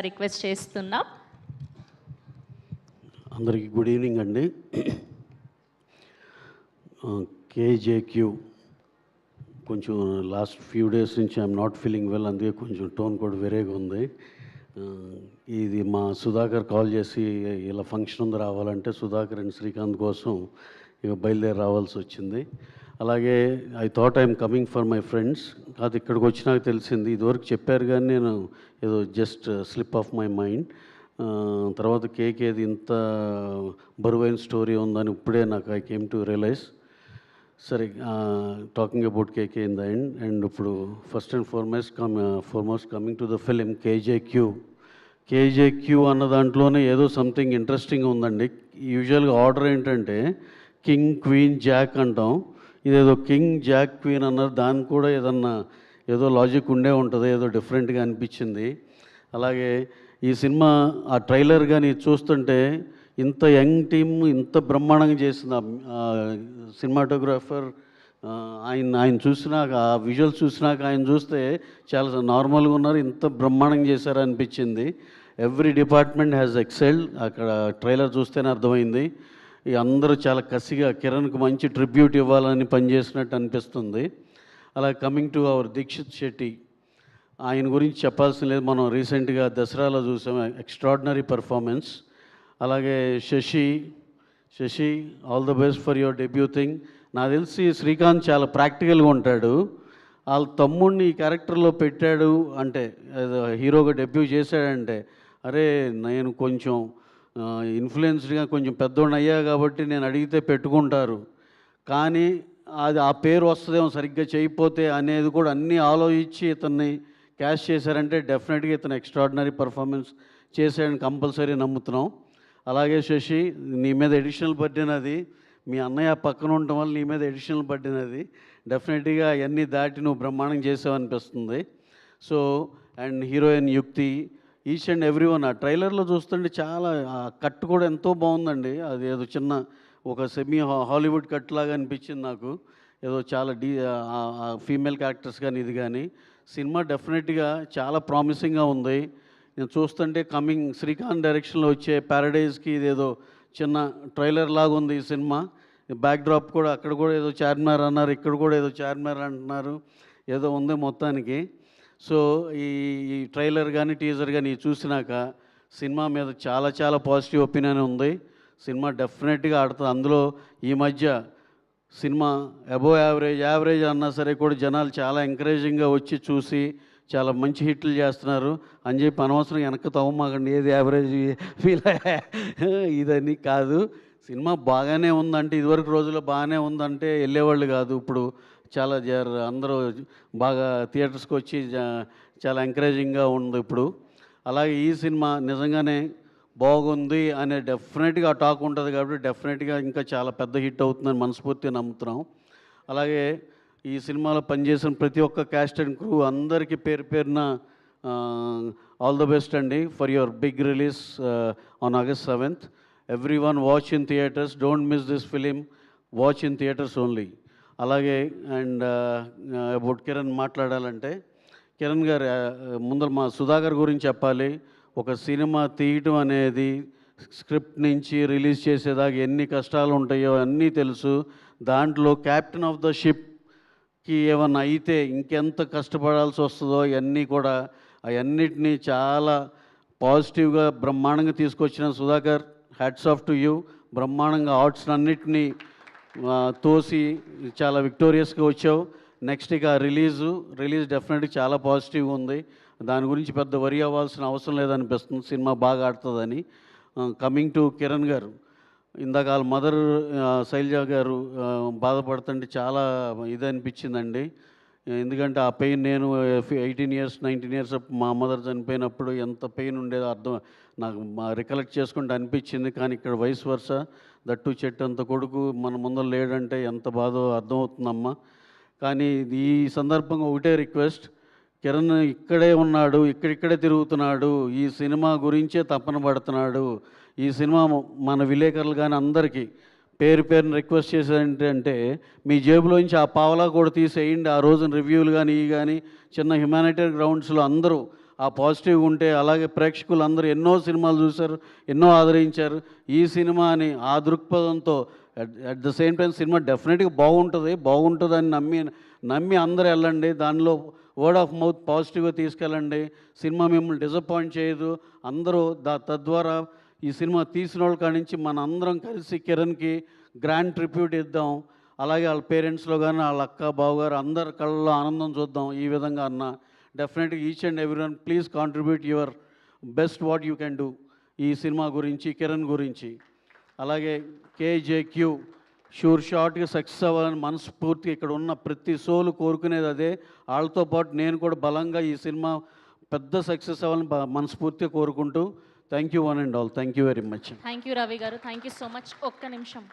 Request చేస్తున్నాం. అందరికీ good evening అండి. కేజేక్యూ కొంచెం లాస్ట్ ఫ్యూ డేస్ నుంచి ఐఎమ్ నాట్ ఫీలింగ్ వెల్, అందుకే కొంచెం టోన్ కూడా వేరేగా ఉంది. ఇది మా సుధాకర్ కాల్ చేసి ఇలా ఫంక్షన్ ఉంది రావాలంటే సుధాకర్ అండ్ శ్రీకాంత్ కోసం ఇక బయలుదేరి రావాల్సి వచ్చింది. అలాగే I thought I'm coming for my friends, కాదు ఇక్కడికి వచ్చినాక తెలిసింది. ఇదివరకు చెప్పారు కానీ నేను ఏదో just slip of my mind. తర్వాత కేకేది ఇంత బరువైన స్టోరీ ఉందని ఇప్పుడే నాకు ఐ కేమ్ టు రియలైజ్. సరే, talking about KK in the end. And ఇప్పుడు first and foremost coming to the film KJQ అన్న దాంట్లోనే ఏదో సంథింగ్ ఇంట్రెస్టింగ్ ఉందండి. యూజువల్గా ఆర్డర్ ఏంటంటే కింగ్, క్వీన్, జాక్ అంటాం. ఇదేదో కింగ్, జాక్, క్వీన్ అన్నారు. దానికి కూడా ఏదో లాజిక్ ఉండే ఉంటుంది, ఏదో డిఫరెంట్గా అనిపించింది. అలాగే ఈ సినిమా ఆ ట్రైలర్ కానీ చూస్తుంటే ఇంత యంగ్ టీమ్ ఇంత బ్రహ్మాండంగా చేసిన సినిమాటోగ్రాఫర్ ఆయన చూసినాక, ఆ విజువల్స్ చూసినాక ఆయన చూస్తే చాలా నార్మల్గా ఉన్నారు, ఇంత బ్రహ్మాండంగా చేశారు అనిపించింది. Every department has excelled. అక్కడ ట్రైలర్ చూస్తేనే అర్థమైంది. అందరూ చాలా కసిగా కిరణ్కి మంచి ట్రిబ్యూట్ ఇవ్వాలని పనిచేసినట్టు అనిపిస్తుంది. అలా coming to our Dikshit Shetty, ఆయన గురించి చెప్పాల్సిన లేదు. మనం రీసెంట్గా దసరాలో చూసాం, ఎక్స్ట్రాడినరీ పర్ఫార్మెన్స్. అలాగే Sashi all the best for your debuting. నాకు తెలిసి శ్రీకాంత్ చాలా ప్రాక్టికల్గా ఉంటాడు. వాళ్ళ తమ్ముడిని ఈ క్యారెక్టర్లో పెట్టాడు అంటే, హీరోగా డెబ్యూ చేశాడంటే, అరే నేను కొంచెం ఇన్ఫ్లుయెన్స్డ్గా కొంచెం పెద్దోడిని అయ్యా కాబట్టి నేను అడిగితే పెట్టుకుంటారు, కానీ అది ఆ పేరు వస్తుందేమో సరిగ్గా చేయకపోతే అనేది కూడా అన్నీ ఆలోచించి ఇతన్ని క్యాష్ చేశారంటే డెఫినెట్గా ఇతను ఎక్స్ట్రాడినరీ పర్ఫార్మెన్స్ చేశాడని కంపల్సరీ నమ్ముతున్నాం. అలాగే శశి, నీ మీద ఎడిషనల్ బర్డెన్ అది, మీ అన్నయ్య పక్కన ఉండటం వల్ల నీ మీద ఎడిషనల్ బర్డెన్ అది. డెఫినెట్గా అవన్నీ దాటి నువ్వు బ్రహ్మాండం చేసావనిపిస్తుంది. సో అండ్ హీరోయిన్ యుక్తి, ఈచ్ అండ్ ఎవ్రీ వన్. ఆ ట్రైలర్లో చూస్తుంటే చాలా కట్ కూడా ఎంతో బాగుందండి. అది ఏదో చిన్న ఒక సెమీ హాలీవుడ్ కట్ లాగా అనిపించింది నాకు. ఏదో చాలా ఫీమేల్ క్యారెక్టర్స్ కానీ ఇది కానీ సినిమా డెఫినెట్గా చాలా ప్రామిసింగ్గా ఉంది. నేను చూస్తుంటే కమింగ్ శ్రీకాంత్ డైరెక్షన్లో వచ్చే ప్యారడైజ్కి ఇదేదో చిన్న ట్రైలర్ లాగా ఉంది ఈ సినిమా. బ్యాక్ డ్రాప్ కూడా అక్కడ కూడా ఏదో చార్మినార్ అన్నారు, ఇక్కడ కూడా ఏదో చార్మినార్ అంటున్నారు, ఏదో ఉంది మొత్తానికి. సో ఈ ట్రైలర్ కానీ టీజర్ కానీ చూసినాక సినిమా మీద చాలా చాలా పాజిటివ్ ఒపీనియన్ ఉంది. సినిమా డెఫినెట్గా ఆడుతుంది. అందులో ఈ మధ్య సినిమా అబోవ్ యావరేజ్ అన్నా సరే కూడా జనాలు చాలా ఎంకరేజింగ్గా వచ్చి చూసి చాలా మంచి హిట్లు చేస్తున్నారు అని చెప్పి అనవసరం వెనక్కి తవ్వమాకండి, ఏది యావరేజ్ ఫీల్ ఇదని కాదు. సినిమా బాగానే ఉందంటే, ఇదివరకు రోజుల్లో బాగానే ఉందంటే వెళ్ళేవాళ్ళు కాదు. ఇప్పుడు చాలా అందరూ బాగా థియేటర్స్కి వచ్చి చాలా ఎంకరేజింగ్గా ఉంది ఇప్పుడు. అలాగే ఈ సినిమా నిజంగానే బాగుంది అనే డెఫినెట్గా టాక్ ఉంటుంది కాబట్టి డెఫినెట్గా ఇంకా చాలా పెద్ద హిట్ అవుతుందని మనస్ఫూర్తిగా నమ్ముతున్నాం. అలాగే ఈ సినిమాలో పనిచేసిన ప్రతి ఒక్క క్యాస్ట్ అండ్ క్రూ అందరికీ పేరు పేరున ఆల్ ద బెస్ట్ అండి for your big release on August 7th. Everyone watch in theatres, don't miss this film, watch in theatres only. అలాగే అండ్ అబౌట్ కిరణ్ మాట్లాడాలంటే, కిరణ్ గారు ముందర మా సుధాకర్ గురించి చెప్పాలి. ఒక సినిమా తీయటం అనేది స్క్రిప్ట్ నుంచి రిలీజ్ చేసేదాకా ఎన్ని కష్టాలు ఉంటాయో అన్నీ తెలుసు. దాంట్లో క్యాప్టెన్ ఆఫ్ ద షిప్కి ఏమన్నా అయితే ఇంకెంత కష్టపడాల్సి వస్తుందో ఇవన్నీ కూడా అవన్నిటినీ చాలా పాజిటివ్గా బ్రహ్మాండంగా తీసుకొచ్చిన Sudhakar, hats off to you. బ్రహ్మాండంగా ఆర్ట్స్ అన్నిటినీ తోసి చాలా విక్టోరియస్గా వచ్చావు. నెక్స్ట్ ఇక రిలీజ్ డెఫినెట్గా చాలా పాజిటివ్గా ఉంది. దాని గురించి పెద్ద వరి అవ్వాల్సిన అవసరం లేదనిపిస్తుంది, సినిమా బాగా ఆడుతుందని. కమింగ్ టు కిరణ్ గారు, ఇందాక వాళ్ళ మదర్ శైలజ గారు బాధపడుతుంటే చాలా ఇది అనిపించిందండి. ఎందుకంటే ఆ పెయిన్ నేను 18 years 19 years మా మదర్ చనిపోయినప్పుడు ఎంత పెయిన్ ఉండేదో నాకు రికలెక్ట్ చేసుకుంటే అనిపించింది. కానీ ఇక్కడ వైస్ వర్స, దట్టు చెట్టు అంత కొడుకు మన ముందర లేడంటే ఎంత బాధో అర్థమవుతుందమ్మా. కానీ ఈ సందర్భంగా ఒకటే రిక్వెస్ట్, కిరణ్ ఇక్కడే ఉన్నాడు, ఇక్కడిక్కడే తిరుగుతున్నాడు, ఈ సినిమా గురించే తపన పడుతున్నాడు. ఈ సినిమా మన విలేకరులు కానీ అందరికీ పేరుని రిక్వెస్ట్ చేసేదంటే మీ జేబులోంచి ఆ పావలా కూడా తీసేయండి. ఆ రోజున రివ్యూలు కానీ కానీ చిన్న హ్యుమానిటరీ గ్రౌండ్స్లో అందరూ ఆ పాజిటివ్ ఉంటే, అలాగే ప్రేక్షకులు అందరూ ఎన్నో సినిమాలు చూశారు, ఎన్నో ఆదరించారు. ఈ సినిమాని ఆ దృక్పథంతో at the same time cinema డెఫినెట్గా బాగుంటుందని నమ్మి అందరూ వెళ్ళండి. దానిలో వర్డ్ ఆఫ్ మౌత్ పాజిటివ్గా తీసుకెళ్ళండి. సినిమా మిమ్మల్ని డిసప్పాయింట్ చేయదు. అందరూ తద్వారా ఈ సినిమా తీసిన వాళ్ళ కాడి నుంచి మన అందరం కలిసి కిరణ్కి గ్రాండ్ ట్రిబ్యూట్ ఇద్దాం. అలాగే వాళ్ళ పేరెంట్స్లో కానీ వాళ్ళ అక్క బావగారు అందరి కళ్ళలో ఆనందం చూద్దాం. ఈ విధంగా అన్న డెఫినెట్గా each and everyone please contribute your best what you can do ఈ సినిమా గురించి, కిరణ్ గురించి. అలాగే కేజేక్యూ షార్ట్గా సక్సెస్ అవ్వాలని మనస్ఫూర్తిగా ఇక్కడ ఉన్న ప్రతి సోలు కోరుకునేది అదే. వాళ్ళతో పాటు నేను కూడా బలంగా ఈ సినిమా పెద్ద సక్సెస్ అవ్వాలని మనస్ఫూర్తిగా కోరుకుంటూ thank you one and all. Thank you very much. Thank you Ravi గారు, థ్యాంక్ యూ సో మచ్. ఒక్క నిమిషం.